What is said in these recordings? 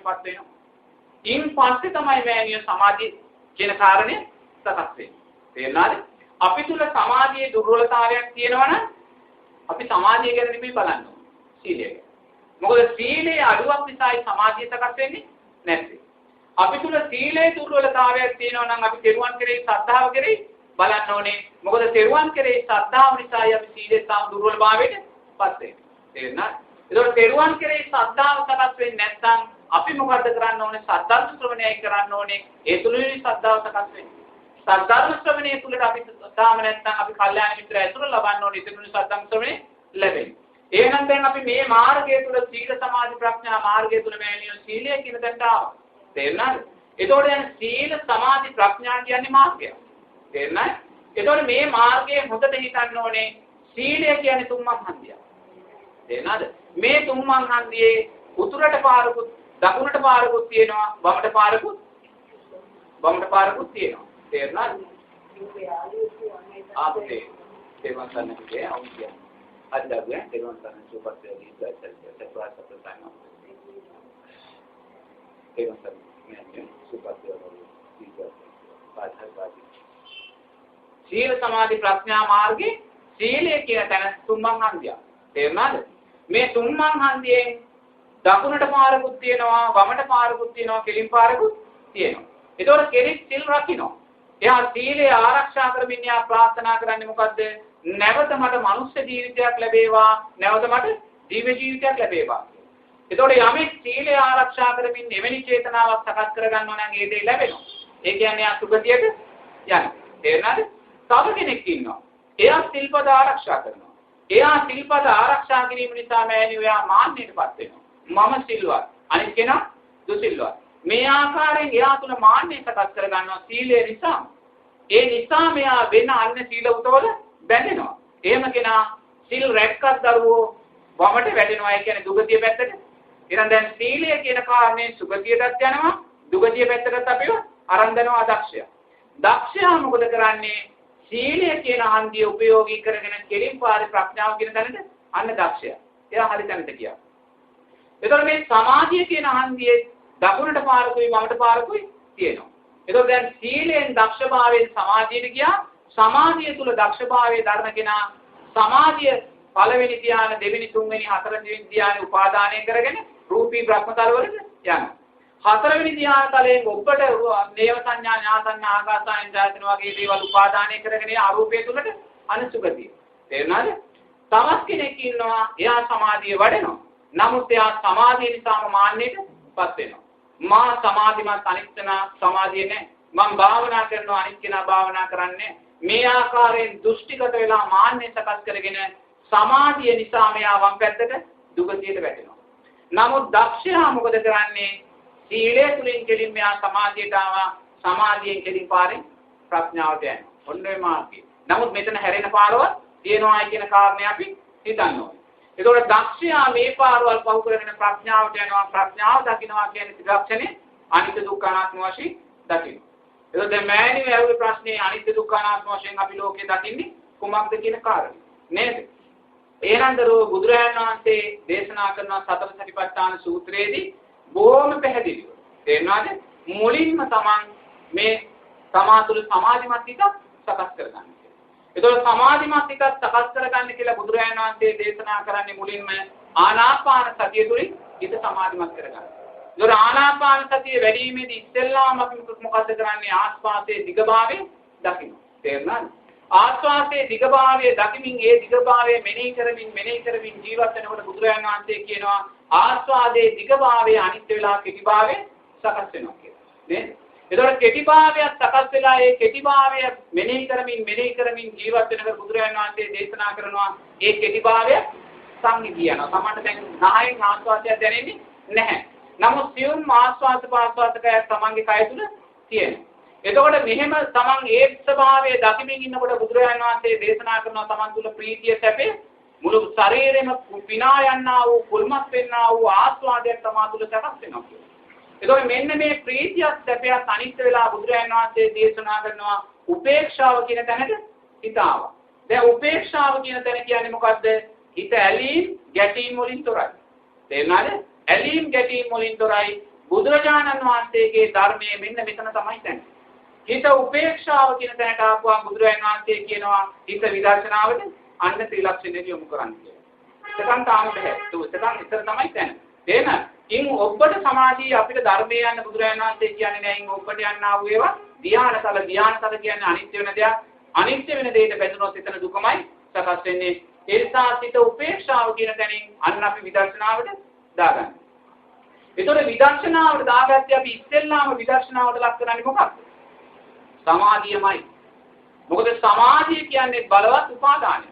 සමාධියටපත් වෙනවා. ඉන් පස්සේ තමයි මෑනියෝ සමාධිය කියන කාරණේ සකස් වෙන්නේ. තේරුණාද? අපි තුල සමාධියේ දුර්වලතාවයක් තියෙනවනම් අපි සමාධිය ගැන නෙමෙයි බලන්න ඕනේ. සීලය ගැන. මොකද සීලේ අඩුවක් නිසායි සමාධිය සකස් වෙන්නේ නැත්තේ. අපි තුල සීලේ දුර්වලතාවයක් තියෙනවා නම් අපි තෙරුවන් කෙරෙහි ශ්‍රද්ධාව කෙරෙහි බලන්න ඕනේ. මොකද තෙරුවන් කෙරෙහි ශ්‍රද්ධාව නිසායි අපි සීලේ තාම දුර්වලභාවයට පත් වෙන්නේ. තේරුණාද? ඒතකොට තෙරුවන් කෙරෙහි ශ්‍රද්ධාව සකස් වෙන්නේ නැත්නම් අපි මොකද කරන්න ඕනේ? සද්ධර්ම ශ්‍රවණයයි කරන්න ඕනේ. ඒ තුලින් ශ්‍රද්ධාව සකස් වෙන්නේ. සද්ධර්ම ශ්‍රවණයේ තුලට අපි තාම නැත්නම් අපි කල්යාණ මිත්‍ර ඇසුර ලබන්න ඕනේ. ඒ තුලින් සද්ධර්ම ශ්‍රවණේ ලැබෙන්නේ. එහෙනම් දැන් අපි මේ මාර්ගය තුල සීල සමාධි ප්‍රඥා මාර්ගය තුල මෑනියෝ සීලය කියන තැනට ආවා. තේරුණාද? එතකොට දැන් සීල සමාධි ප්‍රඥා කියන්නේ මාර්ගය. තේරුණාද? එතකොට මේ මාර්ගයේ හොඳට හිතන්න ඕනේ සීලය කියන්නේ තුන්මන් හන්දිය. තේරුණාද? මේ තුන්මන් හන්දියේ උතුරට පාරකුත් දකුණට පාරකුත් තියෙනවා වමට පාරකුත් තියෙනවා. තේරුණාද? ආපේ තේරුම් ගන්න කියේ අවශ්‍යයි. අදගය තේරුම් ගන්න සුපත්ය දීප්ත සත්‍යප්‍රාසප්‍රසන්න. තේරුම් ගන්න මේ සුපත්ය දීප්ත සීල සමාධි ප්‍රඥා මාර්ගේ සීලය කියන තැන තුන්මන් හන්දිය. තේරුණාද? මේ තුන්මන් හන්දියෙන් දකුණට පාරකුත් තියෙනවා වමට පාරකුත් තියෙනවා කෙලින් පාරකුත් තියෙනවා. ඒතකොට කෙනෙක් සිල් රකින්නවා. එයා සීලය ආරක්ෂා කරමින් යා ප්‍රාර්ථනා කරන්නේ මොකද්ද? නැවත මට මනුෂ්‍ය ජීවිතයක් ලැබේවා, නැවත මට දිව්‍ය ජීවිතයක් ලැබේවා. ඒතකොට යමෙක් සීලය ආරක්ෂා කරමින් එවැනි චේතනාවක් සකස් කරගන්නවා නම් ඒ දේ ලැබෙනවා. ඒ කියන්නේ යා සුගතියට යනවා. තේරුණාද? තව කෙනෙක් ඉන්නවා. එයා සිල්පද ආරක්ෂා කරනවා. එයා සිල්පද ආරක්ෂා කිරීම නිසා මෑණියෝ එයා මාන්නයටපත් වෙනවා. මම සිල්වත්, අනිත් කෙනා දුසිල්වත්. මේ ආකාරයෙන් එයා තුල මාන්නය සකස් කරගන්නවා සීලය නිසා. ඒ නිසා මෙයා වෙන අන්න සීල උතවල බැඳෙනවා. එහෙම කෙනා සිල් රැක්කත් දරුවෝ වමට වැටෙනවා. ඒ කියන්නේ දුගතිය පැත්තට. එහෙනම් දැන් සීලය කියන කාරණේ සුගතියටත් යනවා, දුගතිය පැත්තටත් අපිව අරන් දෙනවා අදක්ෂයා. දක්ෂයා මොකද කරන්නේ? සීලය කියන හන්දිය උපයෝගී කරගෙන කෙලින් පාරේ ප්‍රඥාව කියන තැනට අන්න දක්ෂයා. එයා හරි තැනට ගියා. එතකොට මේ සමාධිය කියන හන්දියේ දකුණට පාරකුයි වමට පාරකුයි තියෙනවා. එතකොට දැන් සීලෙන් දක්ෂභාවයෙන් සමාධියට ගියා. සමාධිය තුල දක්ෂභාවයේ ධර්ම කෙනා සමාධිය පළවෙනි ධ්‍යාන, දෙවෙනි, තුන්වෙනි, හතරවෙනි ධ්‍යාන උපාදානය කරගෙන රූපී බ්‍රහ්මතලවලට යනවා. හතරවෙනි ධ්‍යාන තලයෙන් ඔබට නේව සංඥා, ඥා සංඥා, ආකාස සංඥායතන වගේ දේවල් උපාදානය කරගෙන අරූපයේ තුලට අනුසුගතිය. තේරුණාද? තවත් කෙනෙක් ඉන්නවා එයා සමාධිය වඩනවා. නමුත් එයා සමාධිය නිසාම මාන්නයටපත් වෙනවා. මා සමාධිමත් අනිත්‍යනා සමාධිය නැහැ. මම භාවනා කරනවා අනිත් කෙනා භාවනා කරන්නේ. මේ ආකාරයෙන් දෘෂ්ටිගත වෙලා මාන්නය සකස් කරගෙන සමාධිය නිසා මෙයා වම් පැත්තට දුගතියට වැටෙනවා. නමුත් දක්ෂයා මොකද කරන්නේ? සීලය තුලින් කෙලින් මෙයා සමාධියට ආවා. සමාධියෙන් කෙලින් පාරෙන් ප්‍රඥාවට යනවා. ඔන්න ඔය මාර්ගය. නමුත් මෙතන හැරෙන පාරවල් තියෙනවායි කියන කාරණේ අපි හිතන්න ඕනේ. ඒතකොට දක්ෂයා මේ පාරවල් පහු කරගෙන ප්‍රඥාවට යනවා. ප්‍රඥාව දකින්නවා කියන්නේ ත්‍රිලක්ෂණේ අනිත්‍ය දුක්ඛ අනාත්ම වශයෙන් දකින්න. ඒතකොට දැන් මෑණියෝ ඇහුවේ ප්‍රශ්නේ අනිත්‍ය දුක්ඛ අනාත්ම වශයෙන් අපි ලෝකේ දකින්නේ කුමක්ද කියන කාරණේ. නේද? ඒනන්දරෝ බුදුරජාණන් වහන්සේ දේශනා කරන සතර සතිපට්ඨාන සූත්‍රයේදී බොහොම පැහැදිලිව තේරෙනවාද? මුලින්ම තමන් මේ සමාතුල සමාධිමත් හිතක් සකස් කරගන්න. ඒතකොට සමාධිමත් හිතක් සකස් කරගන්න කියලා බුදුරජාණන් වහන්සේ දේශනා කරන්නේ මුලින්ම ආනාපාන සතිය තුලින් හිත සමාධිමත් කරගන්න. ඒතකොට ආනාපාන සතිය වැඩිීමේදී ඉස්සෙල්ලාම අපි මොකද්ද කරන්නේ? ආස්වාදයේ දිගභාවය දකින්න. තේරුණාද? ආස්වාදයේ දිගභාවය දකිමින් ඒ දිගභාවය මෙනෙහි කරමින් ජීවත් වෙනකොට බුදුරජාණන් වහන්සේ කියනවා ආස්වාදයේ දිගභාවය අනිත්‍ය වෙලා කෙටිභාවය සකස් වෙනවා කියලා. නේද? ඒතකොට කෙටිභාවයත් සකස් වෙලා ඒ කෙටිභාවය මෙනෙහි කරමින් ජීවත් වෙනකොට බුදුරජාණන් වහන්සේ දේශනා කරනවා ඒ කෙටිභාවය සංනිධියනවා. සමහරට දැන් 9න් ආස්වාදයක් දැනෙන්නේ නැහැ. නමුත් සියුම් ආස්වාද පාස්වාදකය තමන්ගේ කය තුල තියෙනවා. එතකොට මෙහෙම තමන් ඒ ස්වභාවය දකිමින් ඉන්නකොට බුදුරජාණන් වහන්සේ දේශනා කරනවා තමන් තුල ප්‍රීතිය සැපේ මුළු ශරීරෙම පිනා යන්නා වූ කුල්මත් වෙන්නා වූ ආස්වාදයක් තමා තුල සකස් වෙනවා කියලා. එතකොට මෙන්න මේ ප්‍රීතියත් සැපයත් අනිත්‍ය වෙලා බුදුරජාණන් වහන්සේ දේශනා කරනවා උපේක්ෂාව කියන තැනට හිත ආවා. දැන් උපේක්ෂාව කියන තැන කියන්නේ මොකද්ද? හිත ඇලීම් ගැටීම් වලින් තොරයි. තේරුණාද? ඇලීම් ගැටීම් වලින් තොරයි බුදුරජාණන් වහන්සේගේ ධර්මයේ මෙන්න මෙතන තමයි තැන. හිත උපේක්ෂාව කියන තැනට ආපුවා බුදුරජාණන් වහන්සේ කියනවා හිත විදර්ශනාවට අන්න ත්‍රිලක්ෂණයට යොමු කරන්න කියලා. එතකන් තාම බෑ. එතකන් ඉතර තමයි තැන. තේන ඉන් ඔබට සමාධිය අපිට ධර්මයේ යන්න බුදුරජාණන් වහන්සේ කියන්නේ නෑ. ඉන් ඔබට යන්න ආව ඒවා ධ්‍යානතල කියන්නේ අනිත්‍ය වෙන දෙයක්. අනිත්‍ය වෙන දෙයට බැඳුනොත් එතන දුකමයි සකස් වෙන්නේ. ඒ නිසා හිත උපේක්ෂාව කියන තැනින් අන්න අපි විදර්ශනාවට දාගන්න. ඒතකොට විදර්ශනාවට දාගත්තේ අපි ඉස්සෙල්ලාම විදර්ශනාවට ලක් කරන්නේ මොකක්ද? සමාධියමයි. මොකද සමාධිය කියන්නේ බලවත් උපාදානය.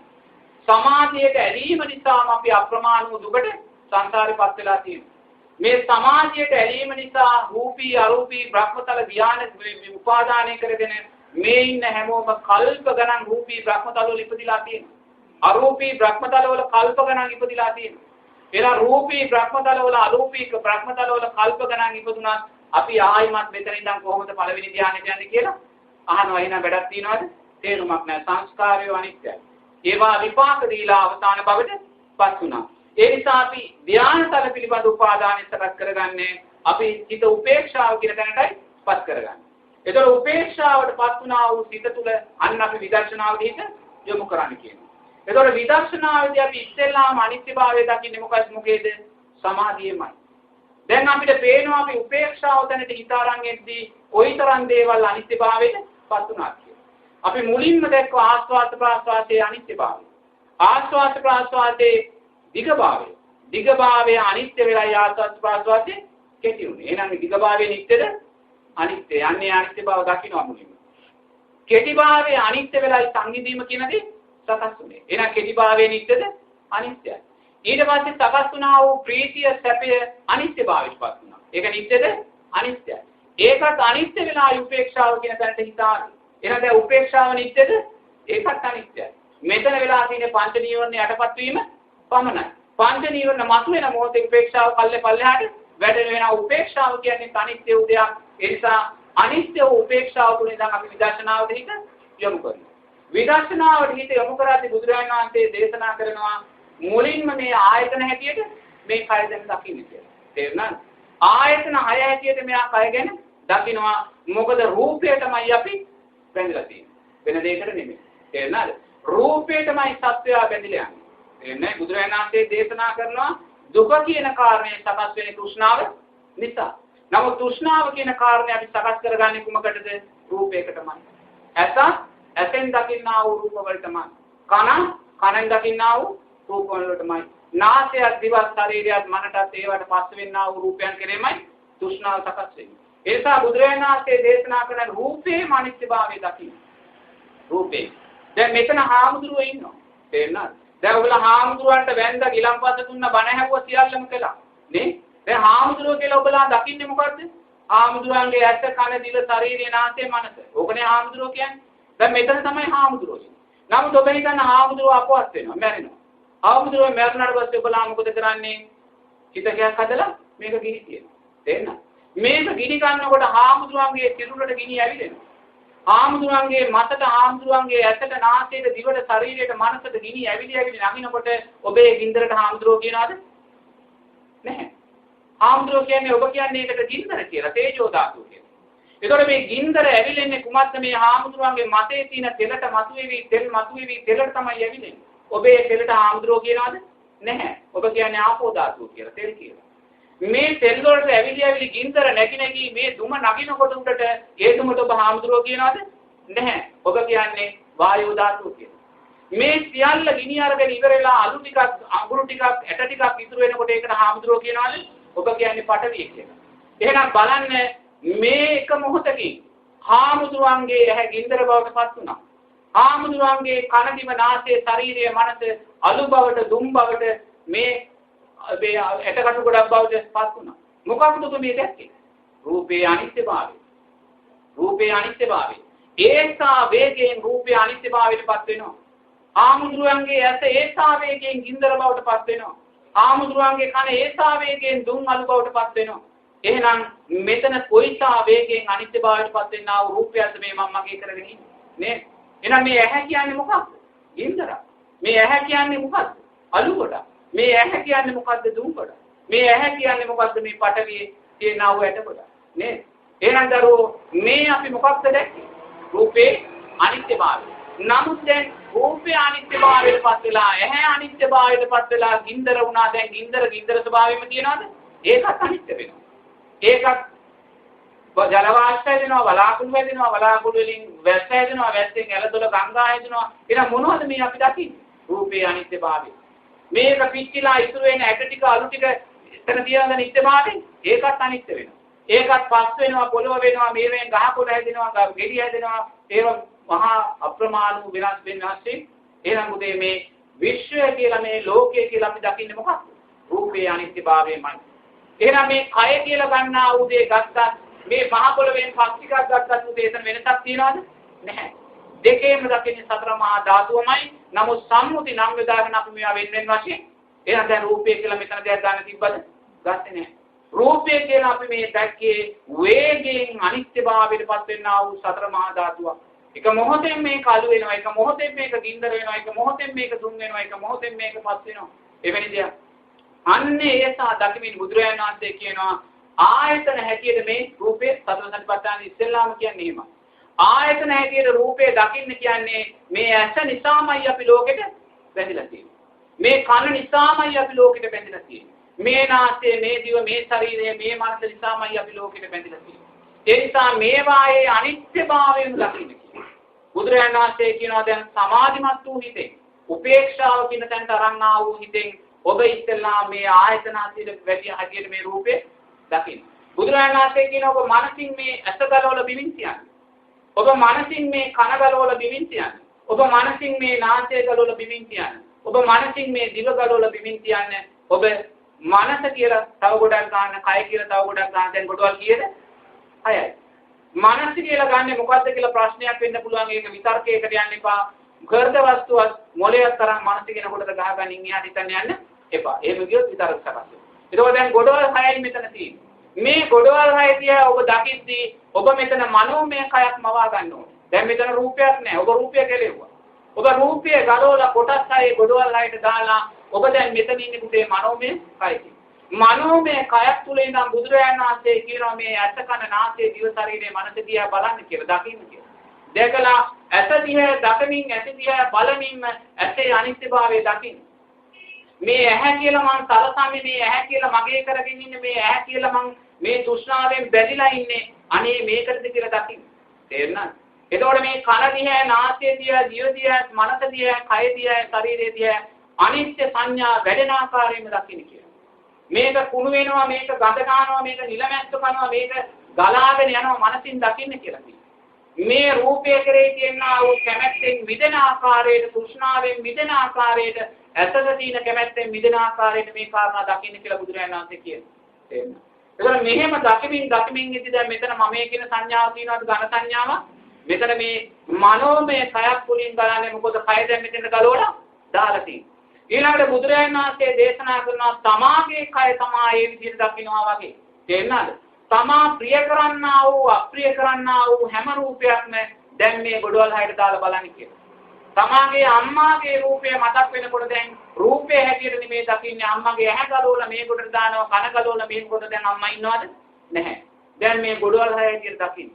සමාධියට ඇලීම නිසාම අපි අප්‍රමාණ වූ දුකට සංසාරේපත් වෙලා තියෙනවා. මේ සමාධියට ඇලීම නිසා රූපී අරූපී බ්‍රහ්මතල ධ්‍යාන උපාදානය කරගෙන මේ ඉන්න හැමෝම කල්ප ගණන් රූපී බ්‍රහ්මතල වල ඉපදිලා තියෙනවා. අරූපී බ්‍රහ්මතල වල කල්ප ගණන් ඉපදිලා තියෙනවා. එලා රූපී බ්‍රහ්මතල වල අරූපී බ්‍රහ්මතල වල කල්ප ගණන් ඉපදුනත් අපි ආයිමත් මෙතන ඉඳන් කොහොමද පළවෙනි ධ්‍යානෙට යන්නේ කියලා අහනවා. එහෙනම් වැඩක් තියනවද? තේරුමක් නැහැ. සංස්කාරය අනිත්‍යයි. ඒවා විපාක දීලා අවසාන භවයට පත් වුණා. ඒ නිසා අපි ධ්‍යානතල පිළිබඳ උපාදානෙ සකස් කරගන්නේ අපි හිත උපේක්ෂාව කියන තැනටයි පත් කරගන්නේ. ඒතර උපේක්ෂාවට පත් වුණා වූ සිත තුළ අන්න අපි විදර්ශනාවට හිත යොමු කරන්න කියනවා. ඒතර විදර්ශනාවේදී අපි ඉස්සෙල්ලාම අනිත්‍යභාවය දකින්නේ මොකේද? සමාධියමයි. දැන් අපිට පේනවා අපි උපේක්ෂාව තැනට හිත අරන් එද්දී කොයිතරම් දේවල් අනිත්‍යභාවයට පත් වුණාද කියලා. අපි මුලින්ම දැක්ක ආස්වාද ප්‍රාස්වාදයේ අනිත්‍යභාවය. ආස්වාද ප්‍රාස්වාදයේ දිගභාවය. දිගභාවය අනිත්‍ය වෙලා ආස්වාද ප්‍රාස්වාදයේ කෙටි වුණේ. එහෙනම් දිගභාවය නිට්ටයද? අනිත්‍ය. යන්නේ අනිත්‍ය බව දකින්නවා මුලින්ම. කෙටිභාවය අනිත්‍ය වෙලා සංගීතීම කියනදී සකස් වුණේ. එහෙනම් කෙටිභාවය නිට්ටයද? අනිත්‍යයි. ඊට පස්සේ සකස් වුණා වූ ප්‍රීතිය සැපය අනිත්‍යභාවයට පත් වුණා. ඒක නිට්ටයද? අනිත්‍යයි. ඒකත් අනිත්‍ය වෙලා උපේක්ෂාව කියන තැනට හිතාගෙන. එහෙනම් දැන් උපේක්ෂාව නිට්ටයද? ඒකත් අනිත්‍යයි. මෙතන වෙලා තියෙන පංච නීවරණ යටපත් වීම පමණයි. පංච නීවරණ මතුවෙන මොහොතේ උපේක්ෂාව පල්ලෙහාට වැඩෙන වෙනා උපේක්ෂාව කියන්නේ අනිත්‍ය වූ දෙයක්. ඒ නිසා අනිත්‍ය වූ උපේක්ෂාව තුළ ඉඳන් අපි විදර්ශනාවට හිත යොමු කරනවා. විදර්ශනාවට හිත යොමු කරද්දී බුදුරජාණන් වහන්සේ දේශනා කරනවා මුලින්ම මේ ආයතන හැටියට මේ කය දැන් දකින්න කියලා. තේරුණාද? ආයතන 6 හැටියට මෙයා කය ගැන දකින්නවා. මොකද රූපයටමයි අපි බැඳලා තියෙන්නේ. වෙන දෙයකට නෙමෙයි. තේරුණාද? රූපයටමයි සත්‍යය බැඳිලා යන්නේ. එන්නේ බුදුරජාණන් වහන්සේ දේශනා කරනවා දුක කියන කාරණේ සකස් වෙන්නේ තෘෂ්ණාව නිසා. නමුත් තෘෂ්ණාව කියන කාරණේ අපි සකස් කරගන්නේ කුමකටද? රූපයකටමයි. ඇසෙන් දකින්නා වූ රූප වලටමයි. කනෙන් දකින්නා වූ රූප වලටමයි. නාසයත් දිවත් ශරීරයත් මනටත් ඒවට පස් වෙන්නා වූ රූපයන් කෙරෙමයි තෘෂ්ණාව සකස් වෙන්නේ. ඒ නිසා බුදුරජාණන් වහන්සේ දේශනා කරන රූපේ අනිත්‍යභාවය දකින්න. රූපේ. දැන් මෙතන හාමුදුරුවෝ ඉන්නවා. තේරෙනවද? දැන් ඔයගොල්ලෝ හාමුදුරුවන්ට වැන්ද ගිලම්පස දුන්න බණ හැවුවා සියල්ලම කළා. නේ? දැන් හාමුදුරුවෝ කියලා ඔබලා දකින්නේ මොකද්ද? හාමුදුරුවන්ගේ ඇස කන දිව ශරීරය නාසය මනස. ඕකනේ හාමුදුරුවෝ කියන්නේ. දැන් මෙතන තමයි හාමුදුරුවෝ ඉන්නේ. නමුත් ඔබ හිතන්න හාමුදුරුවෝ අපවත් වෙනවා, මැරෙනවා. හාමුදුරුවෝ මැරුණාට පස්සේ ඔබලා මොකද කරන්නේ? හිතකයක් හදලා මේක ගිනි තියනවා. තේරෙනවද? මේක ගිනි ගන්නකොට හාමුදුරුවන්ගේ සිරුරට ගිනි ඇවිලෙනවා. හාමුදුරුවන්ගේ මතට හාමුදුරුවන්ගේ ඇසට නාසයට දිවට ශරීරයට මනසට ගිනි ඇවිලි නගිනකොට ඔබේ ගින්දරට හාමුදුරුවෝ කියනවාද? නැහැ. හාමුදුරුවෝ කියන්නේ ඔබ කියන්නේ ඒකට ගින්දර කියලා, තේජෝ ධාතුව කියලා. ඒතකොට මේ ගින්දර ඇවිලෙන්නේ කුමක්ද? මේ හාමුදුරුවන්ගේ මතේ තියෙන තෙලට මතුවේවි තෙලට තමයි ඇවිලෙන්නේ. ඔබේ තෙලට හාමුදුරුවෝ කියනවාද? නැහැ. ඔබ කියන්නේ ආපෝ ධාතුව කියලා, තෙල් කියලා. මේ තෙල් වලට ඇවිලි ගින්දර නැගි මේ දුම නගිනකොට උඩට ඒ දුමට ඔබ හාමුදුරුවෝ කියනවාද? නැහැ. ඔබ කියන්නේ වායෝ ධාතුව කියලා. මේ සියල්ල ගිනි අරගෙන ඉවරලා අලු ටිකක් අඟුරු ටිකක් ඇට ටිකක් ඉතුරු වෙනකොට ඒකට හාමුදුරුවෝ කියනවාද? ඔබ කියන්නේ පටවිය කියලා. එහෙනම් බලන්න මේ එක මොහොතකින් හාමුදුරුවන්ගේ ඇහැ ගින්දර බවට පත් වුණා. හාමුදුරුවන්ගේ කන දිව නාසය ශරීරය මනස අලු බවට දුම් බවට මේ එතකට ගොඩක් බවට පත් වුණා. මොකක්ද ඔබ මේ දැක්කේ? රූපේ අනිත්‍යභාවය. රූපේ අනිත්‍යභාවය. ඒසා වේගයෙන් රූපේ අනිත්‍යභාවයට පත් වෙනවා. ආමුද්‍රයන්ගේ ඇස ඒසා වේගයෙන් ගින්දර බවට පත් වෙනවා. ආමුද්‍රයන්ගේ කන ඒසා වේගයෙන් දුම් අලු බවට පත් වෙනවා. එහෙනම් මෙතන කොයිසා වේගයෙන් අනිත්‍යභාවයට පත් වෙනා වූ රූපයක්ද මේ මම මගේ කරගෙන ඉන්නේ නේ? එහෙනම් මේ ඇහැ කියන්නේ මොකක්ද? ගින්දර. මේ ඇහැ කියන්නේ මොකක්ද? අලු කොට. මේ ඇහැ කියන්නේ මොකද්ද? දුම් කොට. මේ ඇහැ කියන්නේ මොකද්ද? මේ පඨවි තියෙනා වූ ඇට කොට නේද? එහෙනම් දරුවෝ මේ අපි මොකක්ද දැක්කේ? රූපේ අනිත්‍යභාවය. නමුත් දැන් රූපේ අනිත්‍යභාවයට පත් වෙලා ඇහැ අනිත්‍යභාවයට පත් වෙලා ගින්දර වුණා. දැන් ගින්දර ස්වභාවයෙන්ම තියනවාද? ඒකත් අනිත්‍ය වෙනවා. ඒකත් ජල වාෂ්ප හැදෙනවා, වලාකුළු හැදෙනවා, වලාකුළු වලින් වැස්ස හැදෙනවා, වැස්සෙන් ඇලදොල ගංගා හැදෙනවා. එහෙනම් මොනවද මේ අපි දකින්නේ? රූපේ අනිත්‍යභාවය. මේක පිච්චිලා ඉතුරු වෙන ඇට ටික අලු ටික එතන තියන නිත්‍යභාවයෙන් ඒකත් අනිත්‍ය වෙනවා. ඒකත් පස් වෙනවා, පොළව වෙනවා, මේවෙන් ගහකොළ හැදෙනවා, ගෙඩි හැදෙනවා. ඒව මහා අප්‍රමාණ වෙනස් වෙනස්සේ. එහෙනම් උදේ මේ විශ්වය කියලා මේ ලෝකය කියලා අපි දකින්නේ මොකක්ද? රූපේ අනිත්‍යභාවයමයි. එහෙනම් මේ කය කියලා ගන්නා උදේ ගත්තත් මේ මහ පොළවෙන් පස් ටිකක් ගත්තත් උදේ එතන වෙනසක් තියනවද? නැහැ. දෙකේම දකින්නේ සතර මහා ධාතුවමයි. නමුත් සම්මුති නම් යොදාගෙන අපි මේවා වෙන වශයෙන් එහෙනම් දැන් රූපය කියලා මෙතන දෙයක් ගන්න තිබ්බද? ගත්තේ නැහැ. රූපය කියලා අපි මේ දැක්කේ වේගයෙන් අනිත්‍යභාවයට පත් වෙනා වූ සතර මහා ධාතුවක්. එක මොහොතෙන් මේක අලු වෙනවා, එක මොහොතෙන් මේක ගින්දර වෙනවා, එක මොහොතෙන් මේක දුම් වෙනවා, එක මොහොතෙන් මේක පස් වෙනවා. එවැනි දෙයක්. අන්නේ ඒසා දකිමින් බුදුරජාණන් වහන්සේ කියනවා ආයතන හැටියට මේ රූපේ සතර සතිපට්ඨාන ඉස්සෙල්ලාම කියන්නේ එහෙම. ආයතන හැටියට රූපේ දකින්න කියන්නේ මේ ඇස නිසාමයි අපි ලෝකෙට බැඳිලා තියෙන්නේ. මේ කන නිසාමයි අපි ලෝකෙට බැඳිලා තියෙන්නේ. මේ නාසය, මේ දිව, මේ ශරීරය, මේ මනස නිසාමයි අපි ලෝකෙට බැඳිලා තියෙන්නේ. ඒ නිසා මේවායේ අනිත්‍යභාවයෙන් දකින්න කියනවා. බුදුරජාණන් වහන්සේ කියනවා දැන් සමාධිමත් වූ හිතෙන්, උපේක්ෂාව කියන තැනට අරන් ආ වූ හිතෙන් ඔබ ඉස්සෙල්ලා මේ ආයතන අතීත වැඩි හැටියට මේ රූපේ දකින්න. බුදුරජාණන් වහන්සේ කියනවා ඔබ මනසින් මේ ඇස ගලවලා බිමින් තියන්න. ඔබ මනසින් මේ කන ගලවලා බිමින් තියන්න. ඔබ මනසින් මේ නාසය ගලවලා බිමින් තියන්න. ඔබ මනසින් මේ දිව ගලවලා බිමින් තියන්න. ඔබ මනස කියලා තව ගොඩක් ගන්න, කය කියලා තව ගොඩක් ගන්න. දැන් ගොඩවල් කීයද? 6යි. මනස කියලා ගන්නෙ මොකද්ද කියලා ප්‍රශ්නයක් වෙන්න පුළුවන්. ඒක විතර්කයකට යන්න එපා. ගර්ධ වස්තුවක් මොලයක් තරම් මනස කියන කොටද ගහගනින් එහාට හිතන්න යන්න එපා. එහෙම ගියොත් විතර්ක සකස් වෙනවා. ඒක දැන් ගොඩවල් 6යි මෙතන තියෙන්නේ. මේ ගොඩවල් 6 තියා ඔබ දකිද්දී ඔබ මෙතන මනෝමය කයක් මවා ගන්න ඕනේ. දැන් මෙතන රූපයක් නැහැ. ඔබ රූපය කෙලෙව්වා. ඔබ රූපය ගලවලා කොටස් 6 ගොඩවල් 6ට දාලා ඔබ දැන් මෙතන ඉන්නේ පුතේ මනෝමය කයකින්. මනෝමය කයක් තුල ඉඳන් බුදුරජාණන් වහන්සේ කියනවා මේ ඇස කන නාසය දිව ශරීරයේ මනස දිහා බලන්න කියලා, දකින්න කියලා. දැකලා ඇස දිහා දකමින් ඇස දිහා බලමින්ම ඇසේ අනිත්‍යභාවය දකින්න. මේ ඇහැ කියලා මං සලසන්නේ, මේ ඇහැ කියලා මගේ කරගෙන ඉන්නේ, මේ ඇහැ කියලා මං මේ තෘෂ්ණාවෙන් බැඳිලා ඉන්නේ. අනේ මේකටද කියලා දකින්න. තේරුණාද? එතකොට මේ කන දිහා, නාසය දිහා, දිව දිහා, මනස දිහා, කය දිහා, ශරීරය දිහා අනිත්‍ය සංඥා වැඩෙන ආකාරයෙන්ම දකින්න කියලා. මේක කුණු වෙනවා, මේක ගඳ ගන්නවා, මේක නිලමැස්ස කරනවා, මේක ගලාගෙන යනවා මනසින් දකින්න කියලා කියනවා. මේ රූපය කරේ කියනවා වූ කැමැත්තෙන් මිදෙන ආකාරයට, තෘෂ්ණාවෙන් මිදෙන ආකාරයට, ඇසක තියෙන කැමැත්තෙන් මිදෙන ආකාරයට මේ කාරණා දකින්න කියලා බුදුරජාණන් වහන්සේ කියනවා. තේරෙනවද? ඒකල මෙහෙම දකිමින් ඉඳි දැන් මෙතන මමයේ කියන සංඥාව තියෙනවාද? ඝන සංඥාව. මෙතන මේ මනෝමය කයක් පුලින් බලන්නේ මොකද? කය දැන් මෙතන ගලවලා දාලා තියෙනවා. ඊළඟට බුදුරජාණන් වහන්සේ දේශනා කරනවා තමාගේ කය තමා ඒ විදිහට දකින්නවා වගේ. තේරෙනවද? තමා ප්‍රිය කරන්නා වූ අප්‍රිය කරන්නා වූ හැම රූපයක්ම දැන් මේ ගොඩවල් හයට දාලා බලන්න කියලා. තමාගේ අම්මාගේ රූපය මතක් වෙනකොට දැන් රූපේ හැටියට නෙමේ දකින්නේ. අම්මගේ ඇහැ ගලවලා මේ ගොඩට දානවා, කන ගලවලා මේ ගොඩට දැන් අම්මා ඉන්නවද? නැහැ. දැන් මේ ගොඩවල් හය හැටියට දකින්න.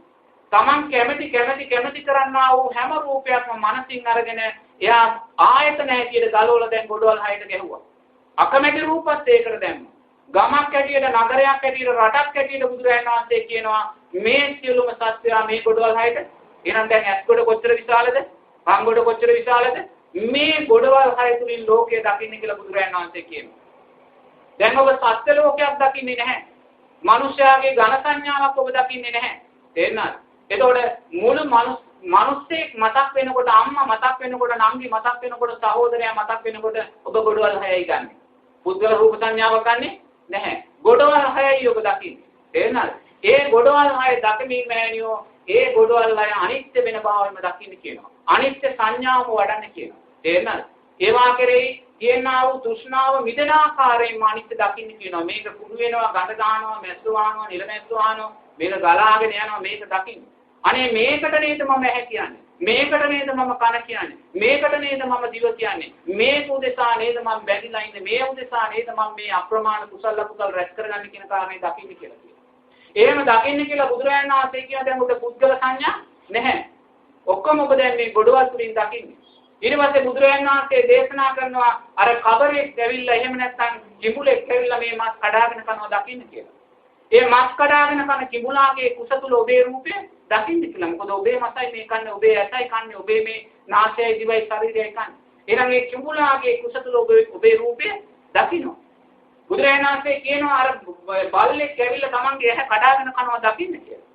තමන් කැමැති කරන්නා වූ හැම රූපයක්ම මනසින් අරගෙන එයා ආයතන හැටියට ගලවලා දැන් ගොඩවල් හයට ගැහුවා. අකමැති රූපත් ඒකට දැම්මා. ගමක් හැටියට, නගරයක් හැටියට, රටක් හැටියට බුදුරජාණන් වහන්සේ කියනවා මේ සියලුම සත්‍යය මේ ගොඩවල් හයට. එහෙනම් දැන් ඇස් ගොඩ කොච්චර විශාලද? කන් ගොඩ කොච්චර විශාලද? මේ ගොඩවල් හය තුලින් ලෝකය දකින්න කියලා බුදුරජාණන් වහන්සේ කියනවා. දැන් ඔබ සත්‍ය ලෝකයක් දකින්නේ නැහැ. මනුෂ්‍යයාගේ ඝන සංඥාවක් ඔබ දකින්නේ නැහැ. තේරෙනවද? එතකොට මුළු මිනිස්සෙක් මතක් වෙනකොට, අම්මා මතක් වෙනකොට, නංගි මතක් වෙනකොට, සහෝදරයා මතක් වෙනකොට ඔබ ගොඩවල් හයයි ගන්න. පුද්ගල රූප සංඥාවක් ගන්නෙ නැහැ. ගොඩවල් හයයි ඔබ දකින්නේ. තේරෙනවද? ඒ ගොඩවල් හය දකිමින් මෑණියෝ ඒ ගොඩවල් හය අනිත්‍ය වෙන බවම දකින්න කියනවා. අනිත්‍ය සංඥාවම වඩන්න කියනවා. තේරෙනවද? ඒවා කෙරෙහි තියෙනා වූ තෘෂ්ණාව මිදෙන ආකාරයෙන් අනිත්‍ය දකින්න කියනවා. මේක කුඩු වෙනවා, ගඳ ගන්නවා, මැස්ස වහනවා, නිලමැස්ස වහනවා, මේක ගලාගෙන යනවා, මේක දකින්න. අනේ මේකට නේද මම ඇහැ කියන්නේ. මේකට නේද මම කන කියන්නේ. මේකට නේද මම දිව කියන්නේ. මේ උදෙසා නේද මම බැඳිලා ඉන්නේ. මේ උදෙසා නේද මම මේ අප්‍රමාණ කුසල රැස් කරගන්න කියන කාරණේ දකින්න කියලා කියනවා. එහෙම දකින්න කියලා බුදුරජාණන් වහන්සේ කියන දැන් උඩ පුද්ගල සංඥා නැහැ. ඔක්කොම ඔබ දැන් මේ ගොඩවල් තුලින් දකින්නේ. ඊට පස්සේ බුදුරජාණන් වහන්සේ දේශනා කරනවා අර කබරෙක් ඇවිල්ලා එහෙම නැත්නම් කිඹුලෙක් ඇවිල්ලා මේ මස් කඩාගෙන කනවා දකින්න කියලා. ඒ මස් කඩාගෙන කන කිඹුලාගේ කුස තුල ඔබේ රූපය දකින්න කියලා. මොකද ඔබේ මසයි මේ කන්නේ, ඔබේ ඇසයි කන්නේ, ඔබේ මේ නාසයයි දිවයි ශරීරයයි කන්නේ. එහෙනම් මේ කිඹුලාගේ කුස තුල ඔබේ රූපය දකින්න. බුදුරජාණන් වහන්සේ කියනවා අර බල්ලෙක් ඇවිල්ලා තමන්ගේ ඇහැ කඩාගෙන කනවා දකින්න කියලා.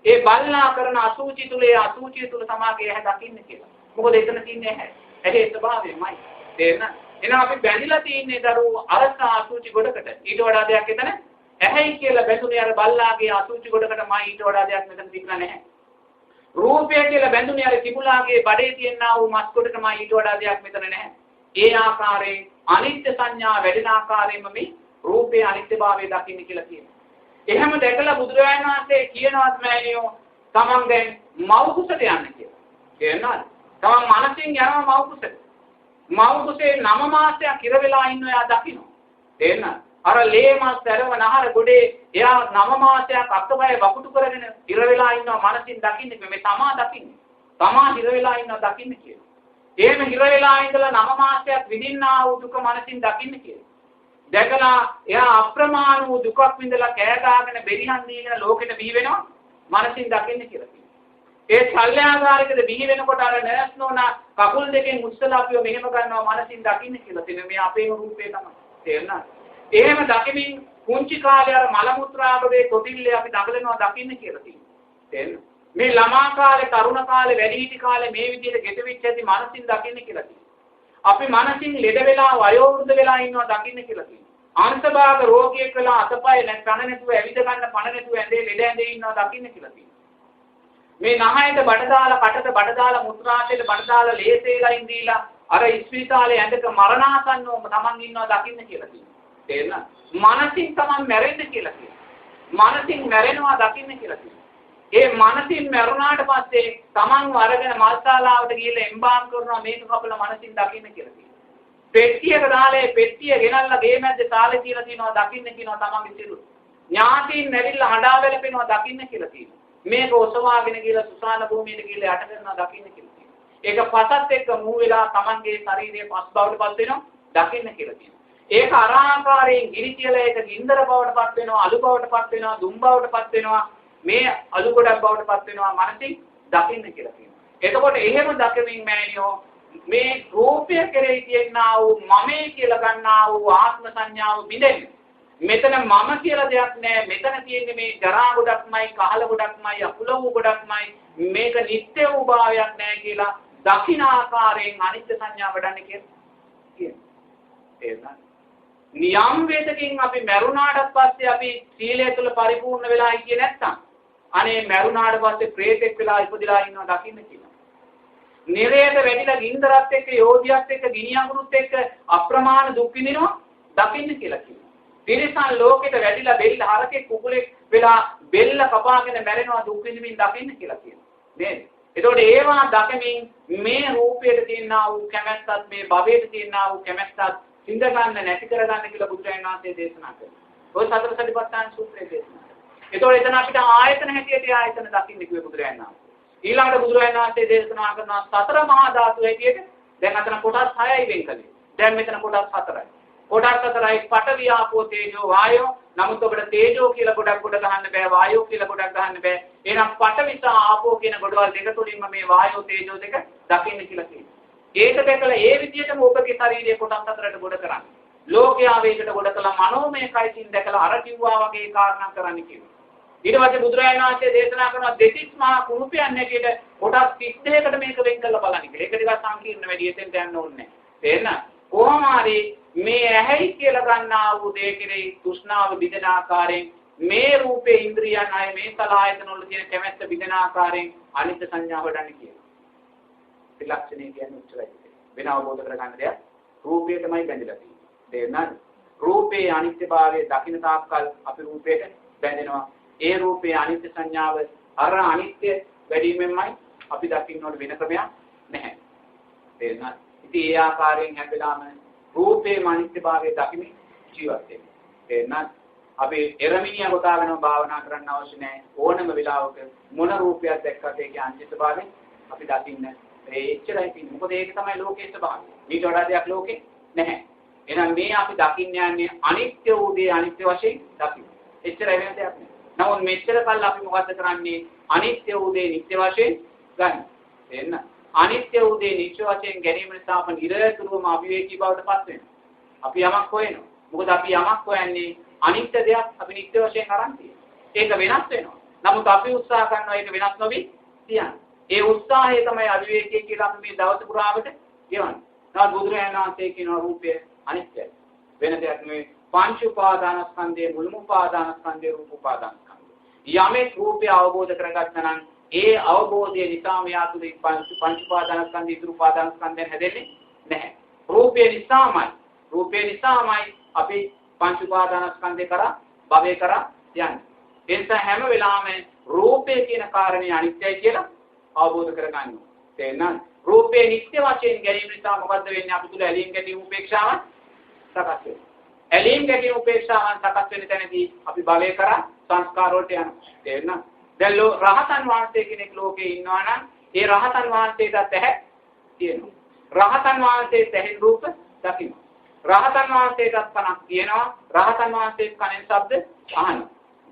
ඒ බල්ලා කරන අසුචි තුලේ අසුචි තුල තමාගේ ඇහැ දකින්න කියලා. මොකද එතන තියන්නේ ඇහැ. ඇහි ස්වභාවයමයි. තේරෙනවද? එහෙනම් අපි බැඳිලා තියන්නේ දරුවෝ අරස අසුචි ගොඩකට. ඊට වඩා දෙයක් එතන ඇහැයි කියලා බැඳුනේ අර බල්ලාගේ අසුචි ගොඩකටමයි. ඊට වඩා දෙයක් මෙතන තිබුණා නැහැ. රූපය කියලා බැඳුනේ අර කිඹුලාගේ බඩේ තියෙනා වූ මස් ගොඩකමයි. ඊට වඩා දෙයක් මෙතන නැහැ. ඒ ආකාරයෙන් අනිත්‍ය සංඥා වැඩෙන ආකාරයෙන්ම මේ රූපේ අනිත්‍යභාවය දකින්න කියලා කියනවා. එහෙම දැකලා බුදුරජාණන් වහන්සේ කියනවාත් මෑණියෝ තමන් දැන් මව් කුසට යන්න කියලා. තේරෙනවද? තමන් මනසින් යනවා මව් කුසට. මව් කුසේ 9 මාසයක් ඉර වෙලා ඉන්න එයා දකින්න. තේරෙනවද? අර ලේ මස් සරව නහර ගොඩේ එයා 9 මාසයක් අත්පය වකුටු කරගෙන ඉර වෙලා ඉන්නවා මනසින් දකින්න. මේ තමා දකින්නේ. තමා ඉර වෙලා ඉන්නවා දකින්න කියලා. එහෙම ඉර වෙලා ඉඳලා 9 මාසයක් විඳින්නා වූ දුක මනසින් දකින්න කියලා. දැකලා එයා අප්‍රමාණ වූ දුකක් විඳලා කෑ ගහගෙන බෙරිහන් දීගෙන ලෝකෙට බිහි වෙනවා මනසින් දකින්න කියලා කියනවා. ඒ ශල්‍යාගාරිකද බිහි වෙනකොට අර නර්ස් නෝනා කකුල් දෙකෙන් උස්සලා අපිව මෙහෙම කරනවා මනසින් දකින්න කියලා. ඉතින් මේ අපේම රූපේ තමයි. තේරුණාද? එහෙම දකිමින් පුංචි කාලේ අර මල මුත්‍රාවගේ කොටිල්ලේ අපි දඟලනවා දකින්න කියලා තියෙනවා. තේරුණාද? මේ ළමා කාලේ, තරුණ කාලේ, වැඩිහිටි කාලේ මේ විදිහට ගෙටවිච්ච ඇති මනසින් දකින්න කියලා තියෙනවා. අපි මනසින් ලෙඩ වෙලා වයෝ වෘද්ධ වෙලා ඉන්නවා දකින්න කියලා කියනවා. අංශභාග රෝගියෙක් වෙලා අතපය නැත්නම් නැතුව ඇවිද ගන්න පණ නැතුව ඇඳේ ලෙඩ ඇඳේ ඉන්නවා දකින්න කියලා කියනවා. මේ නහයට බඩ දාලා කටට බඩ දාලා මුත්‍රාශයට බඩ දාලා ලේසේලා ඉඳීලා අර ඉස්පිරිතාලේ ඇඳක මරණාසන්නවම Taman ඉන්නවා දකින්න කියලා කියනවා. තේරෙනවද? මනසින් Taman මැරෙන්න කියලා කියනවා. මනසින් මැරෙනවා දකින්න කියලා කියනවා. ඒ මනසින් මරුණාට පස්සේ Taman වරගෙන මල්ශාලාවට ගිහලා එම්බාම් කරනවා මේක කපලා මනසින් දකින්න කියලා කියනවා. පෙට්ටියක දාලා පෙට්ටිය ගෙනල්ලා ගේ මැද්දේ තාලේ තියලා තිනවා දකින්න කියනවා Tamanගේ සිරුර. ඥාතීන් නැවිලා හඬා වැළපෙනවා දකින්න කියලා කියනවා. මේක ඔසවාගෙන ගිහලා සුසාන භූමියට ගිහලා යට කරනවා දකින්න කියලා කියනවා. ඒක පසත් එක්ක මූ වෙලා Tamanගේ ශරීරයේ පස් බවට පත් වෙනවා දකින්න කියලා කියනවා. ඒක අරාකාරයෙන් ගිනි කියලා ඒක ගින්දර බවට පත් වෙනවා, අලු බවට පත් වෙනවා, දුම් බවට පත් වෙනවා. මේ අලු ගොඩක් බවට පත් වෙනවා මනසින් දකින්න කියලා කියනවා. එතකොට එහෙම දකමින් මෑණියෝ මේ රූපය කෙරෙහි තියෙනා වූ මමේ කියලා ගන්නා වූ ආත්ම සංඥාව බිඳෙන්න. මෙතන මම කියලා දෙයක් නැහැ. මෙතන තියෙන්නේ මේ ජරා ගොඩක්මයි, කහල ගොඩක්මයි, අකුල වූ ගොඩක්මයි. මේක නිත්‍ය වූ භාවයක් නැහැ කියලා දකින ආකාරයෙන් අනිත්‍ය සංඥාව වඩන්නේ කියනවා. එහෙනම් නියම් වේදකින් අපි මරුණාට පස්සේ අපි සීලය තුළ පරිපූර්ණ වෙලා හිටියේ නැත්නම් අනේ මරුණාට පස්සේ ප්‍රේතෙක් වෙලා ඉපදිලා ඉන්නවා දකින්න කියලා. නිරේත වැඩිලා ගින්දරත් එක්ක යෝධියත් එක්ක ගිනි අඟුරුත් එක්ක අප්‍රමාණ දුක් විඳිනවා දකින්න කියලා කියනවා. තිරිසන් ලෝකෙට වැඩිලා බෙල්ල හරකේ කුකුලෙක් වෙලා බෙල්ල කපාගෙන මැරෙනවා දුක් විඳින්න දකින්න කියලා කියනවා. නේද? එතකොට ඒවා දකමින් මේ රූපයට තියෙනා වූ කැමැත්තත් මේ භවයට තියෙනා වූ කැමැත්තත් සිඳ ගන්න නැති කර ගන්න කියලා බුදුරජාණන් වහන්සේ දේශනා කරනවා. ඔය සතර සතිපට්ඨාන සූත්‍රයේ දේශනා කරනවා. එතකොට එතන අපිට ආයතන හැටියට ආයතන දකින්න කිව්වේ බුදුරජාණන් වහන්සේ. ඊළඟට බුදුරජාණන් වහන්සේ දේශනා කරනවා සතර මහා ධාතු හැටියට දැන් අතන කොටස් 6යි වෙන් කළේ. දැන් මෙතන කොටස් 4යි. කොටස් 4යි පඨවි ආපෝ තේජෝ වායෝ. නමුත් ඔබට තේජෝ කියලා ගොඩක් ගොඩ ගන්න බෑ, වායෝ කියලා ගොඩක් ගන්න බෑ. එහෙනම් පඨවි සහ ආපෝ කියන ගොඩවල් දෙක තුලින්ම මේ වායෝ තේජෝ දෙක දකින්න කියලා කියනවා. ඒක දැකලා ඒ විදිහටම ඔබගේ ශරීරයේ කොටස් 4ට ගොඩ කරන්න. ලෝකයා වේකට ගොඩ කළා මනෝමය කයිසින් දැකලා අර කිව්වා වගේ කාරණා කරන්න කිව්වා. ඊට පස්සේ බුදුරජාණන් වහන්සේ දේශනා කරනවා දෙතිස් මහා කුණුපයන් හැටියට කොටස් 32කට මේක වෙන් කරලා බලන්න කියලා. ඒක ටිකක් සංකීර්ණ වැඩි එතෙන්ට යන්න ඕනේ නැහැ. තේරෙනවද? කොහොම හරි මේ ඇහැයි කියලා ගන්නා වූ දේ කෙරෙහි තෘෂ්ණාව බිඳෙන ආකාරයෙන් මේ රූපේ ඉන්ද්‍රියන් අය මේ සලආයතන වල තියෙන කැමැත්ත බිඳෙන ආකාරයෙන් අනිත්‍ය සංඥාව වඩන්න කියනවා. ත්‍රිලක්ෂණය කියන්නේ උච්චයි. වෙන අවබෝධ කරගන්න දෙයක් රූපයටමයි බැඳිලා තියෙන්නේ. තේරුණාද? රූපේ අනිත්‍යභාවය දකින්න තාක්කල් අපි රූපයට බැඳෙනවා. ඒ රූපේ අනිත්‍ය සංඥාව අර අනිත්‍ය වැඩිමෙන්මයි අපි දකින්න ඕන වෙන ක්‍රමයක් නැහැ. තේරුණාද? ඉතින් ඒ ආකාරයෙන් හැම වෙලාවෙම රූපේ අනිත්‍යභාවය දකිමින් ජීවත් වෙන්න. තේරුණාද? අපි එරමිනිය ගොතාගෙන භාවනා කරන්න අවශ්‍ය නැහැ. ඕනම වෙලාවක මොන රූපයක් දැක්කත් ඒකේ අනිත්‍ය ස්වභාවය අපි දකින්න. එච්චරයි තියෙන්නේ. මොකද ඒක තමයි ලෝකයේ ස්වභාවය. ඊට වඩා දෙයක් ලෝකේ නැහැ. එහෙනම් මේ අපි දකින්න යන්නේ අනිත්‍ය වූ දේ අනිත්‍ය වශයෙන් දකින්න. එච්චරයි වෙන දෙයක් නෑ. නමුත් මෙච්චර කල් අපි මොකද්ද කරන්නේ? අනිත්‍ය වූ දේ නිත්‍ය වශයෙන් ගන්න. එන්න. අනිත්‍ය වූ දේ නිත්‍ය වශයෙන් ගැනීම නිසා අප නිරතුරුවම අවිවේකී බවට පත් වෙනවා. අපි යමක් හොයනවා. මොකද අපි යමක් හොයන්නේ අනිත්‍ය දෙයක් අපි නිත්‍ය වශයෙන් අරන් තියෙනවා. ඒක වෙනස් වෙනවා. නමුත් අපි උත්සාහ කරනවා ඒක වෙනස් නොවි තියන්න. ඒ උත්සාහය තමයි අවිවේකී කියලා අපි මේ දවස පුරාවට ගෙවන්නේ. නමුත් බුදුරජාණන් වහන්සේ කියන රූපය අනිත්‍යයි. වෙන දෙයක් නෙවෙයි. පංච උපාදානස්කන්ධයේ මුල්ම උපාදානස්කන්ධයේ රූප උපාදානස්කන්ධය. යමෙක් රූපය අවබෝධ කරගත්තා නම් ඒ අවබෝධය නිසාම යාතුලේ පංච උපාදානස්කන්ධය ඉතුරු උපාදානස්කන්ධයන් හැදෙන්නේ නැහැ. රූපය නිසාමයි අපි පංච උපාදානස්කන්ධය කරා භවය කරා යන්නේ. ඒ නිසා හැම වෙලාවෙම රූපය කියන කාරණේ අනිත්‍යයි කියලා අවබෝධ කරගන්න ඕනේ. තේරෙනවද? රූපේ නිත්‍ය වශයෙන් ගැනීම නිසා මොකද්ද වෙන්නේ? අපි තුල ඇලීම් ගැටීම් උපේක්ෂාවන් සකස් වෙනවා. ඇලීම් ගැටීම් උපේක්ෂාවන් සකස් වෙන තැනදී අපි භවය කරා සංස්කාර වලට යනවා. තේරෙනවද? දැන් රහතන් වහන්සේ කෙනෙක් ලෝකේ ඉන්නවා නම් ඒ රහතන් වහන්සේට ඇහැ තියෙනවා. රහතන් වහන්සේ ඇහෙන් රූප දකිනවා. රහතන් වහන්සේටත් කනක් තියෙනවා. රහතන් වහන්සේත් කනෙන් ශබ්ද අහනවා.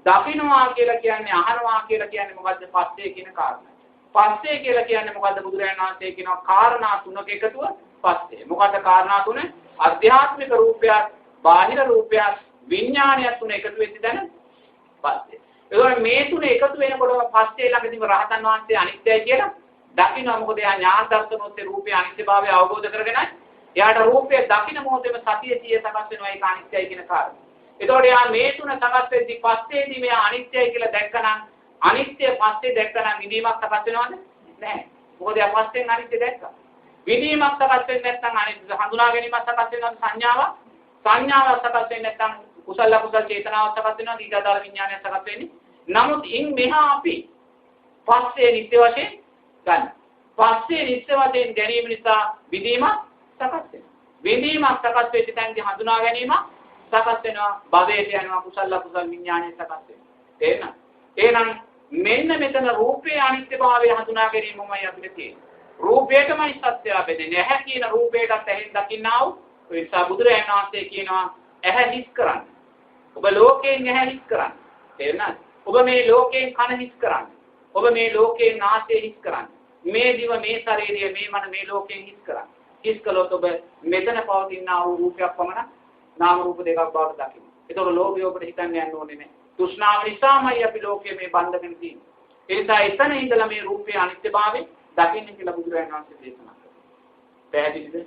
දකින්නවා කියලා කියන්නේ අහනවා කියලා කියන්නේ මොකද්ද? පස්සේ කියන කාරණා. පස්සේ කියලා කියන්නේ මොකද්ද? බුදුරජාණන් වහන්සේ කියනවා කාරණා තුනක එකතුව පස්සේ. මොකද්ද කාරණා තුන? අධ්‍යාත්මික රූපයක්, බාහිර රූපයක්, විඥානයක් තුන එකතු වෙච්ච දැන පස්සේ. ඒකෝ මේ තුන එකතු වෙනකොට පස්සේ ළඟදීම රහතන් වහන්සේ අනිත්‍යයි කියලා දකින්නවා. මොකද එයා ඥාන දර්ශනෝත්තේ රූපේ අනිත්‍යභාවය අවබෝධ කරගෙනයි එයාට රූපය දකින්න මොහොතේම සතිය සිය සකස් වෙනවා. ඒක අනිත්‍යයි කියන කාරණා. ඒතකොට එයා මේ තුන සකස් වෙද්දී පස්සේදී මෙයා අනිත්‍යයි කියලා දැක්කනම් අනිත්‍ය පස්සේ දැක්කනම් විදීමක් සකස් වෙනවද? නැහැ. මොකද එයා පස්සෙන් අනිත්‍ය දැක්කා. විදීමක් සකස් වෙන්නේ නැත්නම් අනිත්‍ය හඳුනා ගැනීමක් සකස් වෙනවද? සංඥාවක් සකස් වෙන්නේ නැත්නම් කුසල අකුසල චේතනාවක් සකස් වෙනවද? ඊට අදාළ විඥානයක් සකස් වෙන්නේ. නමුත් ඉන් මෙහා අපි පස්සේ නිත්‍ය වශයෙන් ගන්න. පස්සේ නිත්‍ය වශයෙන් ගැනීම නිසා විදීමක් සකස් වෙනවා. විදීමක් සකස් වෙච්ච තැනදී හඳුනා ගැනීමක් සකස් වෙනවා. භවයට යනවා කුසල අකුසල විඥානය සකස් වෙනවා. තේරෙනවද? එහෙනම් මෙන්න මෙතන රූපේ අනිත්‍යභාවය හඳුනා ගැනීමමයි අපිට තියෙන්නේ. රූපයටමයි සත්‍යය බෙදෙන්නේ. ඇහැ කියන රූපයටත් ඇහෙන් දකින්නා වූ ඒ නිසා බුදුරජාණන් වහන්සේ කියනවා ඇහැ හිස් කරන්න. ඔබ ලෝකයෙන් ඇහැ හිස් කරන්න. තේරෙනවද? ඔබ මේ ලෝකයෙන් කන හිස් කරන්න. ඔබ මේ ලෝකයෙන් නාසය හිස් කරන්න. මේ දිව මේ ශරීරය මේ මන මේ ලෝකයෙන් හිස් කරන්න. හිස් කළොත් ඔබ මෙතන පවතිනා වූ රූපයක් පමණ නාම රූප දෙකක් බවට දකින්න. ඒතකොට ලෝභය ඔබට හිතන්න යන්න ඕනේ නැහැ. තෘෂ්ණාව නිසාමයි අපි ලෝකයේ මේ බන්ධකෙන් තියෙන්නේ. ඒ නිසා එතන ඉඳලා මේ රූපයේ අනිත්‍යභාවය දකින්න කියලා බුදුරජාණන් වහන්සේ දේශනා කළා. පැහැදිලිද?